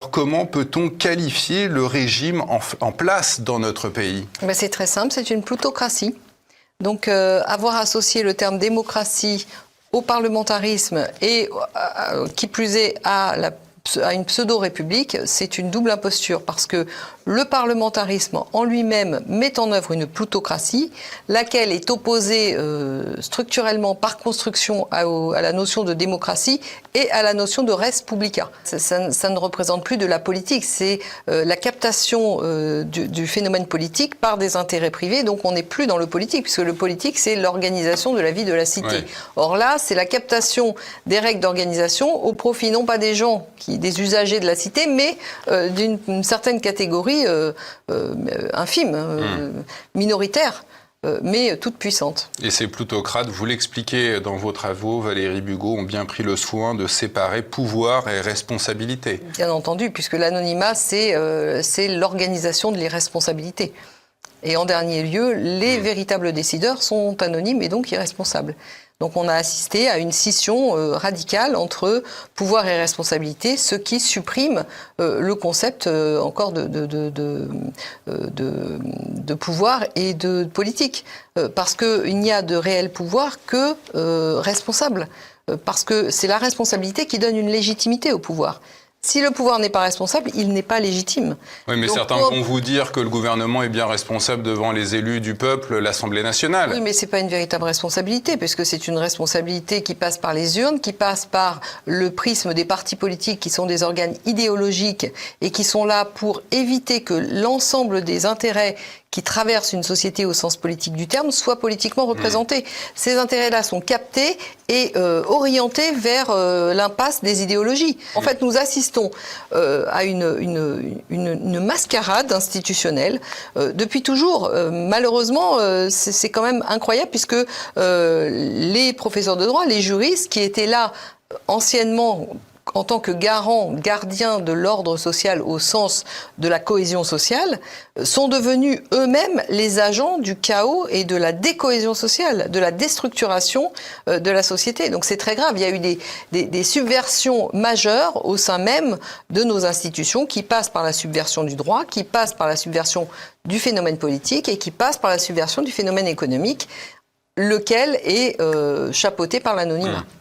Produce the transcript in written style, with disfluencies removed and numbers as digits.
Comment peut-on qualifier le régime en place dans notre pays? C'est très simple, c'est une plutocratie. Donc avoir associé le terme démocratie au parlementarisme et qui plus est à une pseudo-république, c'est une double imposture parce que le parlementarisme en lui-même met en œuvre une plutocratie, laquelle est opposée structurellement par construction à la notion de démocratie et à la notion de res publica. Ça ne représente plus de la politique, c'est la captation du phénomène politique par des intérêts privés, donc on n'est plus dans le politique, puisque le politique c'est l'organisation de la vie de la cité. Ouais. Or là, c'est la captation des règles d'organisation au profit non pas des gens, des usagers de la cité, mais d'une certaine catégorie infime, minoritaire, mais toute puissante. Et ces plutocrates, vous l'expliquez dans vos travaux, Valérie Bugeaud, ont bien pris le soin de séparer pouvoir et responsabilité. Bien entendu, puisque l'anonymat, c'est l'organisation de l'irresponsabilité. Et en dernier lieu, les véritables décideurs sont anonymes et donc irresponsables. Donc on a assisté à une scission radicale entre pouvoir et responsabilité, ce qui supprime le concept encore de pouvoir et de politique. Parce qu'il n'y a de réel pouvoir que responsable. Parce que c'est la responsabilité qui donne une légitimité au pouvoir. Si le pouvoir n'est pas responsable, il n'est pas légitime. Oui, mais donc, certains vont vous dire que le gouvernement est bien responsable devant les élus du peuple, l'Assemblée nationale. Oui, mais ce n'est pas une véritable responsabilité, puisque c'est une responsabilité qui passe par les urnes, qui passe par le prisme des partis politiques, qui sont des organes idéologiques et qui sont là pour éviter que l'ensemble des intérêts qui traversent une société au sens politique du terme, soient politiquement représentés. Ces intérêts-là sont captés et orientés vers l'impasse des idéologies. En fait, nous assistons à une mascarade institutionnelle depuis toujours. Malheureusement, c'est quand même incroyable puisque les professeurs de droit, les juristes qui étaient là anciennement en tant que gardiens de l'ordre social au sens de la cohésion sociale, sont devenus eux-mêmes les agents du chaos et de la décohésion sociale, de la déstructuration de la société. Donc c'est très grave. Il y a eu des subversions majeures au sein même de nos institutions qui passent par la subversion du droit, qui passent par la subversion du phénomène politique et qui passent par la subversion du phénomène économique, lequel est chapeauté par l'anonymat.